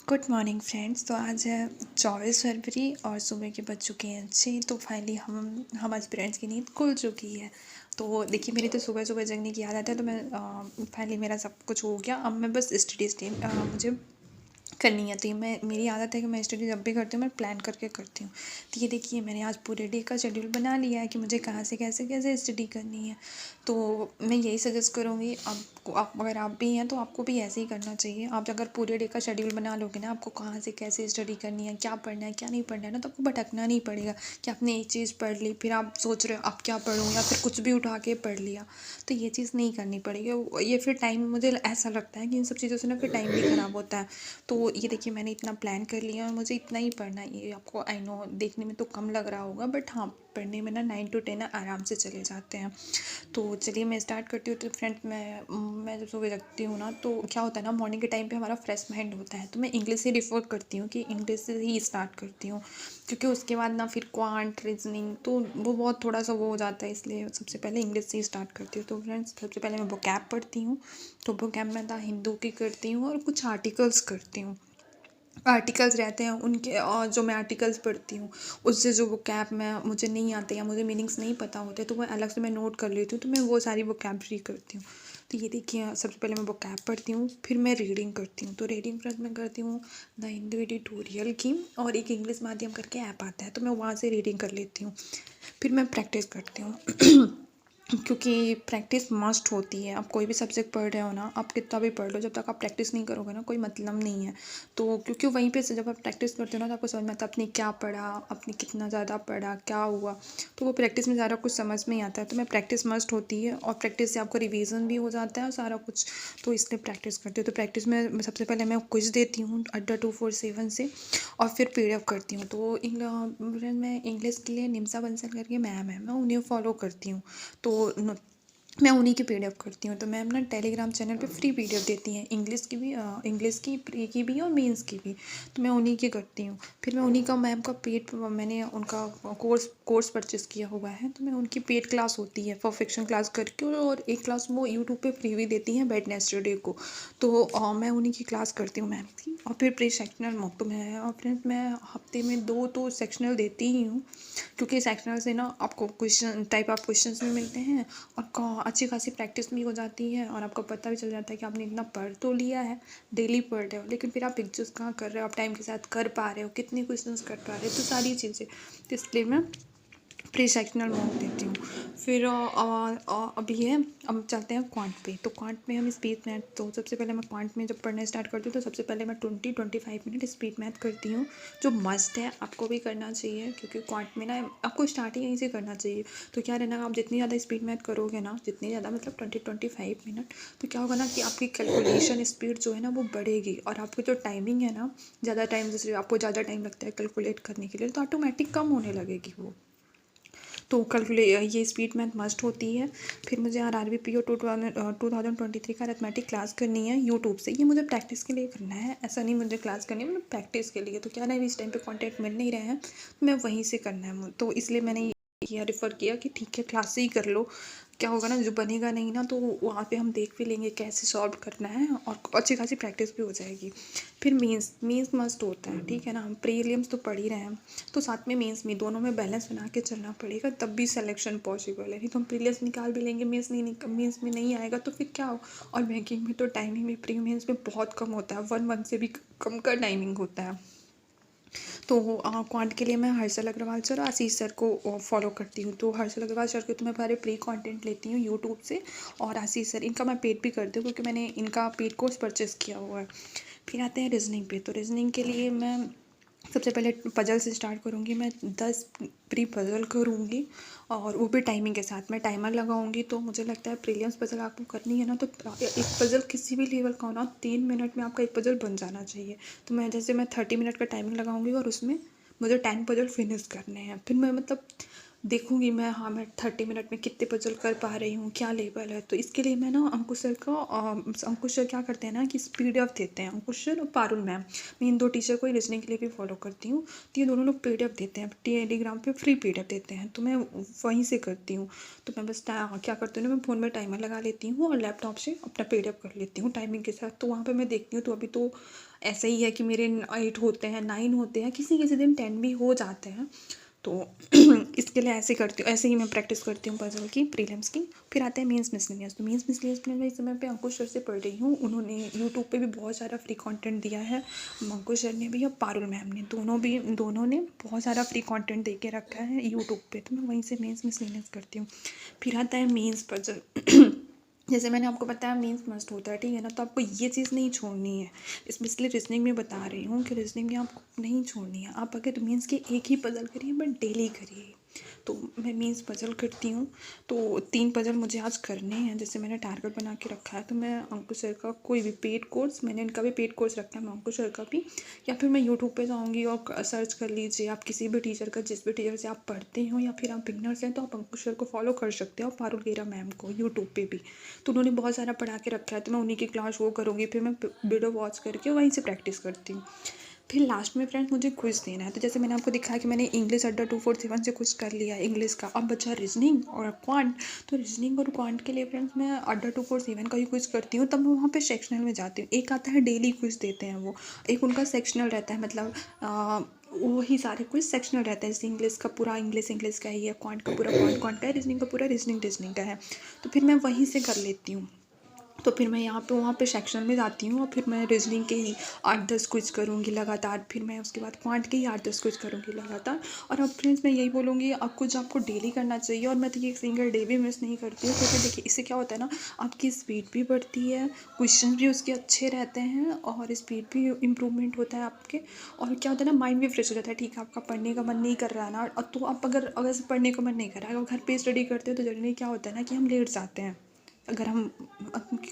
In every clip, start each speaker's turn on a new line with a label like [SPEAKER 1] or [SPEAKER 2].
[SPEAKER 1] Good morning friends. तो आज है 24 फरवरी और सुबह के बज चुके हैं 6। तो फाइनली हम आज पेरेंट्स की नींद खुल चुकी है। तो देखिए, मेरी तो सुबह सुबह जगने की आदत है, तो मैं फाइनली मेरा सब कुछ हो गया। अब मैं बस स्टडी मुझे करनी है। तो ये मैं मेरी आदत है कि मैं स्टडी जब भी करती हूँ मैं प्लान करके करती हूँ। तो ये देखिए, मैंने आज पूरे डे का शेड्यूल बना लिया है कि मुझे कहाँ से कैसे कैसे स्टडी करनी है। तो मैं यही सजेस्ट करूँगी आपको, अगर आप भी हैं तो आपको भी ऐसे ही करना चाहिए। आप अगर पूरे डे का शेड्यूल बना लोगे ना, आपको कहाँ से कैसे स्टडी करनी है, क्या पढ़ना है क्या नहीं पढ़ना है ना, तो आपको भटकना नहीं पड़ेगा कि आपने एक चीज़ पढ़ ली फिर आप सोच रहे हो अब क्या पढ़ूँ, या फिर कुछ भी उठा के पढ़ लिया। तो ये चीज़ नहीं करनी पड़ेगी। ये फिर टाइम, मुझे ऐसा लगता है कि इन सब चीज़ों से ना फिर टाइम भी ख़राब होता है। तो ये देखिए, मैंने इतना प्लान कर लिया और मुझे इतना ही पढ़ना है। ये आपको आई नो देखने में तो कम लग रहा होगा, बट हाँ, पढ़ने में ना 9 to 10 आराम से चले जाते हैं। तो चलिए मैं स्टार्ट करती हूँ। तो फ्रेंड्स, मैं जब सुबह जगती हूँ ना, तो क्या होता है ना, मॉर्निंग के टाइम पे हमारा फ्रेश माइंड होता है। तो मैं इंग्लिश से रिफर करती हूँ कि इंग्लिश से ही स्टार्ट करती हूँ, क्योंकि उसके बाद ना फिर क्वांट रीजनिंग तो वो बहुत थोड़ा सा वो हो जाता है, इसलिए सबसे पहले इंग्लिश से ही स्टार्ट करती हूँ। तो फ्रेंड्स, सबसे पहले मैं वोकैब पढ़ती हूँ। तो वोकैब में द हिंदू की करती हूँ और कुछ आर्टिकल्स करती हूँ। आर्टिकल्स रहते हैं उनके, और जो मैं आर्टिकल्स पढ़ती हूँ उससे जो वोकैब में मुझे नहीं आते या मुझे मीनिंग्स नहीं पता होते, तो वो अलग से मैं नोट कर लेती हूँ। तो मैं वो सारी वोकैबलरी करती हूँ। तो ये देखिए, सबसे पहले मैं वोकैब पढ़ती हूँ, फिर मैं रीडिंग करती हूँ। तो रीडिंग फ्रेंड्स मैं करती हूँ द हिंदू एडिटोरियल की, और एक इंग्लिश माध्यम करके ऐप आता है, तो मैं वहाँ से रीडिंग कर लेती हूँ। फिर मैं प्रैक्टिस करती हूँ क्योंकि प्रैक्टिस मस्ट होती है। आप कोई भी सब्जेक्ट पढ़ रहे हो ना, आप कितना भी पढ़ लो, जब तक आप प्रैक्टिस नहीं करोगे ना, कोई मतलब नहीं है। तो क्योंकि वहीं पे से जब आप प्रैक्टिस करते हो ना, तो आपको समझ में आता है आपने क्या पढ़ा, आपने कितना ज़्यादा पढ़ा, क्या हुआ। तो वो प्रैक्टिस में सारा कुछ समझ में ही आता है। तो मैं प्रैक्टिस मस्ट होती है, और प्रैक्टिस से आपको रिवीजन भी हो जाता है और सारा कुछ। तो इसलिए प्रैक्टिस करती हूँ। तो प्रैक्टिस में सबसे पहले मैं क्विज देती हूँ अड्डा 247 से, और फिर पीडीएफ करती हूँ। तो मैं इंग्लिश के लिए निम्सा बंसल करके मैम है, मैं उन्हें फॉलो करती हूँ। तो मैं उन्हीं की पीडीएफ करती हूँ। तो मैम ना टेलीग्राम चैनल पे फ्री पीडीएफ देती हैं, इंग्लिश की भी, इंग्लिश की प्री की भी और मेंस की भी। तो मैं उन्हीं की करती हूँ। फिर मैं उन्हीं का, मैम का पेड, मैंने उनका कोर्स परचेज़ किया हुआ है, तो मैं उनकी पेड क्लास होती है परफेक्शन क्लास करके, और एक क्लास वो यूट्यूब पे फ्री भी देती हैं वेडनेसडे को। तो मैं उन्हीं की क्लास करती हूँ मैम की। और फिर प्री सेक्शनल मॉक, तो मैं हफ्ते में 2 तो सेक्शनल देती ही हूँ, क्योंकि सेक्शनल से ना आपको क्वेश्चन टाइप ऑफ क्वेश्चंस भी मिलते हैं, और अच्छी खासी प्रैक्टिस भी हो जाती है, और आपको पता भी चल जाता है कि आपने इतना पढ़ तो लिया है, डेली पढ़ रहे हो, लेकिन फिर आप एडजस्ट कहाँ कर रहे हो, आप टाइम के साथ कर पा रहे हो, कितने क्वेश्चंस कर पा रहे हो, तो सारी चीज़ें। तो इसलिए मैं प्री सेक्शनल मॉक देती हूँ। फिर अभी है, अब चलते हैं क्वांट पे। तो क्वांट में हम स्पीड मैथ, तो सबसे पहले मैं क्वांट में जब पढ़ना स्टार्ट करती हूँ, तो सबसे पहले मैं 20-25 मिनट स्पीड मैथ करती हूँ, जो मस्ट है, आपको भी करना चाहिए, क्योंकि क्वांट में ना आपको स्टार्टिंग यहीं से करना चाहिए। तो क्या रहना, आप जितनी ज़्यादा स्पीड मैथ करोगे ना, जितनी ज़्यादा मतलब 20-25 मिनट, तो क्या होगा ना कि आपकी कैलकुलेशन स्पीड जो है ना वो बढ़ेगी, और आपकी जो टाइमिंग है ना, ज़्यादा टाइम, जैसे आपको ज़्यादा टाइम लगता है कैलकुलेट करने के लिए, तो ऑटोमेटिक कम होने लगेगी वो। तो ये स्पीड मैथ मस्ट होती है। फिर मुझे RRBPO 2023 का अरिथमेटिक क्लास करनी है यूट्यूब से। ये मुझे प्रैक्टिस के लिए करना है, ऐसा नहीं मुझे क्लास करनी है, मतलब प्रैक्टिस के लिए। तो क्या ना, इस टाइम पे कंटेंट मिल नहीं रहे हैं, तो मैं वहीं से करना है। तो इसलिए मैंने किया, रेफ़र किया कि ठीक है क्लास से ही कर लो। क्या होगा ना, जो बनेगा नहीं ना, तो वहाँ पे हम देख भी लेंगे कैसे सॉल्व करना है, और अच्छी खासी प्रैक्टिस भी हो जाएगी। फिर मेंस मस्ट होता है, ठीक है ना। हम प्रीलिम्स तो पढ़ ही रहे हैं, तो साथ में मेंस में, दोनों में बैलेंस बना के चलना पड़ेगा, तब भी सिलेक्शन पॉसिबल है। नहीं तो हम प्रीलिम्स निकाल भी लेंगे, मेंस में नहीं आएगा, तो फिर क्या हो। और बैंकिंग में तो टाइमिंग भी प्री मेंस में बहुत कम होता है, 1 से भी कम का टाइमिंग होता है। तो क्वांट के लिए मैं हर्षल अग्रवाल सर और आशीष सर को फॉलो करती हूँ। तो हर्षल अग्रवाल सर के तो मैं सारे प्री कंटेंट लेती हूँ यूट्यूब से, और आशीष सर, इनका मैं पेड भी करती हूँ, क्योंकि मैंने इनका पेड कोर्स परचेज़ किया हुआ है। फिर आते हैं रीजनिंग पे। तो रीजनिंग के लिए मैं सबसे पहले पजल से स्टार्ट करूँगी। मैं 10 प्री पजल करूँगी, और वो भी टाइमिंग के साथ। मैं टाइमर लगाऊंगी। तो मुझे लगता है प्रीलियम्स पजल आपको करनी है ना, तो एक पजल किसी भी लेवल का हो ना, 3 मिनट में आपका एक पजल बन जाना चाहिए। तो मैं 30 मिनट का टाइमिंग लगाऊंगी, और उसमें मुझे 10 पजल फिनिश करने हैं। फिर मैं मतलब देखूँगी मैं, हाँ, मैं 30 मिनट में कितने पज़ल कर पा रही हूँ, क्या लेवल है। तो इसके लिए मैं ना अंकुश सर का अंकुश सर क्या करते हैं ना कि पीडीएफ देते हैं, अंकुश सर और पारुल मैम। मैं इन 2 टीचर को ही रीज़निंग के लिए भी फ़ॉलो करती हूँ। तो ये दोनों लोग पीडीएफ देते हैं, टेलीग्राम पे फ्री पीडीएफ देते हैं, तो मैं वहीं से करती हूँ। तो मैं बस क्या करती हूँ ना, मैं फ़ोन में टाइमर लगा लेती हूँ और लैपटॉप से अपना पीडीएफ कर लेती हूँ टाइमिंग के साथ। तो वहाँ पे मैं देखती हूँ, तो अभी तो ऐसा ही है कि मेरे 8 होते हैं, 9 होते हैं, किसी-किसी दिन 10 भी हो जाते हैं। तो इसके लिए ऐसे करती हूँ, ऐसे ही मैं प्रैक्टिस करती हूँ पज़ल की, प्रीलिम्स की। फिर आते हैं मेंस मिसलेनियस। तो मेंस मिसलेनियस में मैं इस समय पे अंकुश सर से पढ़ रही हूँ। उन्होंने यूट्यूब पे भी बहुत सारा फ्री कंटेंट दिया है, अंकुश सर ने भी और पारुल मैम ने, दोनों ने बहुत सारा फ्री कंटेंट दे के रखा है यूट्यूब पे। तो मैं वहीं से मेंस मिसलेनियस करती हूँ। फिर आता है मेंस पज़ल। जैसे मैंने आपको बताया मेंस मस्ट होता है, ठीक है ना। तो आपको ये चीज़ नहीं छोड़नी है, इसलिए रीजनिंग में बता रही हूँ कि रीजनिंग में आपको नहीं छोड़नी है। आप अगर मीन्स के एक ही पज़ल करिए, बट डेली करिए। तो मैं मीन्स पज़ल करती हूँ, तो 3 पज़ल मुझे आज करने हैं। जैसे मैंने टारगेट बना के रखा है, तो मैं अंकुश सर का कोई भी पेड कोर्स, मैंने इनका भी पेड कोर्स रखा है, मैं अंकुश सर का भी, या फिर मैं यूट्यूब पे जाऊँगी और सर्च कर लीजिए आप किसी भी टीचर का, जिस भी टीचर से आप पढ़ते हो, या फिर आप बिगनर्स हैं तो आप अंकुश सर को फॉलो कर सकते हो, पारुल गेरा मैम को यूट्यूब पे भी। तो उन्होंने बहुत सारा पढ़ा के रखा है, तो मैं उन्हीं की क्लास वो करूँगी, फिर मैं वीडियो वॉच करके वहीं से प्रैक्टिस करती हूँ। फिर लास्ट में फ्रेंड्स मुझे क्विज़ देना है। तो जैसे मैंने आपको दिखाया कि मैंने इंग्लिश अड्डा 24/7 से कुछ कर लिया इंग्लिश का। अब बचा रीजनिंग और क्वांट। तो रीजनिंग और क्वांट के लिए फ्रेंड्स मैं अड्डा 24/7 का ही क्विज़ करती हूँ। तब मैं वहाँ पे सेक्शनल में जाती हूँ। एक आता है डेली क्विज़ देते हैं वो, एक उनका सेक्शनल रहता है, मतलब वही सारे क्विज़ सेक्शनल रहता है। जैसे इंग्लिश का पूरा इंग्लिश का ही है, क्वांट का पूरा क्वांट का है, रीजनिंग का पूरा रीजनिंग का है। तो फिर मैं वहीं से कर लेती हूँ। तो फिर मैं यहाँ पे वहाँ पे सेक्शन में जाती हूँ और फिर मैं रीजनिंग के ही 8-10 क्विज करूँगी लगातार। फिर मैं उसके बाद क्वांट के ही 8-10 क्विज करूँगी लगातार। और अब फ्रेंड्स मैं यही बोलूँगी, अब कुछ आपको डेली करना चाहिए, और मैं तो ये सिंगल डे भी मिस नहीं करती हूँ, क्योंकि देखिए इससे क्या होता है ना, आपकी स्पीड भी बढ़ती है, क्वेश्चन भी उसके अच्छे रहते हैं, और स्पीड भी इम्प्रूवमेंट होता है आपके। और क्या होता है ना, माइंड भी फ्रेश हो जाता है। ठीक है, आपका पढ़ने का मन नहीं कर रहा है ना, तो आप अगर से पढ़ने का मन नहीं कर रहा है, अगर घर पे स्टडी करते हो, तो जनरली क्या होता है ना कि हम लेट जाते हैं। अगर हम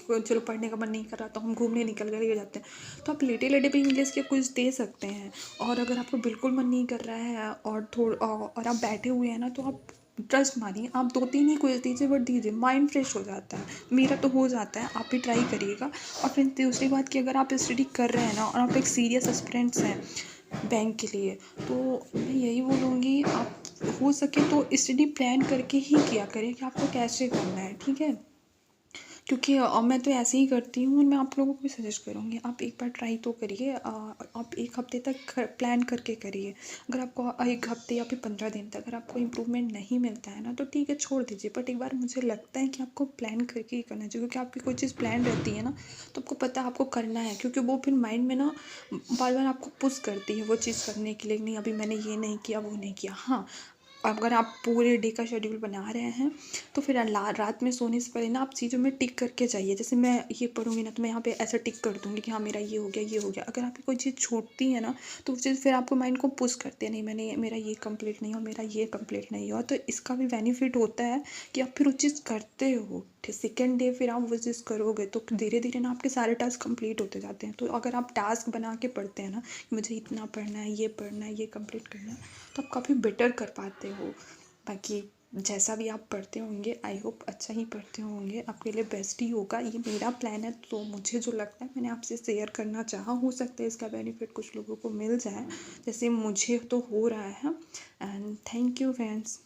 [SPEAKER 1] चलो पढ़ने का मन नहीं कर रहा तो हम घूमने निकल कर जाते हैं, तो आप लेटे लेटे भी इंग्लिश के कुछ दे सकते हैं। और अगर आपको बिल्कुल मन नहीं कर रहा है और आप बैठे हुए हैं ना, तो आप ट्रस्ट मानिए, आप 2-3 ही क्विज दीजिए, बट दीजिए, माइंड फ्रेश हो जाता है। मेरा तो हो जाता है, आप भी ट्राई करिएगा। और फिर दूसरी बात कि अगर आप स्टडी कर रहे हैं ना, और आप एक सीरियस एस्पिरेंट्स हैं बैंक के लिए, तो मैं यही बोलूँगी, आप हो सके तो स्टडी प्लान करके ही किया करें कि आपको कैसे करना है, ठीक है। क्योंकि मैं तो ऐसे ही करती हूँ, और मैं आप लोगों को भी सजेस्ट करूँगी, आप एक बार ट्राई तो करिए। आप 1 हफ्ते तक प्लान करके करिए। अगर आपको 1 हफ्ते या फिर 15 दिन तक अगर आपको इम्प्रूवमेंट नहीं मिलता है ना, तो ठीक है, छोड़ दीजिए। बट एक बार मुझे लगता है कि आपको प्लान करके ही करना चाहिए, क्योंकि आपकी कोई चीज़ प्लान रहती है ना, तो आपको पता है आपको करना है, क्योंकि वो फिर माइंड में ना बार बार आपको पुश करती है वो चीज़ करने के लिए। नहीं, अभी मैंने ये नहीं किया, वो नहीं किया। हाँ, अगर आप पूरे डे का शेड्यूल बना रहे हैं, तो फिर रात में सोने से पहले ना आप चीज़ों में टिक करके जाइए। जैसे मैं ये पढ़ूँगी ना, तो मैं यहाँ पे ऐसा टिक कर दूँगी कि हाँ, मेरा ये हो गया, ये हो गया। अगर आपकी कोई चीज़ छूटती है ना, तो वो चीज़ फिर आपको माइंड को पुश करती है, नहीं, मेरा ये कंप्लीट नहीं हुआ, मेरा ये कंप्लीट नहीं हुआ। तो इसका भी बेनिफिट होता है कि आप फिर वो चीज़ करते हो, फिर सेकेंड डे फिर आप वो चीज़ करोगे, तो धीरे धीरे ना आपके सारे टास्क कंप्लीट होते जाते हैं। तो अगर आप टास्क बना के पढ़ते हैं ना, मुझे इतना पढ़ना है, ये पढ़ना है, ये कंप्लीट करना है, तो आप काफ़ी बेटर कर पाते हो। बाकी जैसा भी आप पढ़ते होंगे, आई होप अच्छा ही पढ़ते होंगे, आपके लिए बेस्ट ही होगा। ये मेरा प्लान है, तो मुझे जो लगता है मैंने आपसे शेयर करना चाहा। हो सकता है इसका बेनिफिट कुछ लोगों को मिल जाए, जैसे मुझे तो हो रहा है। And thank you friends.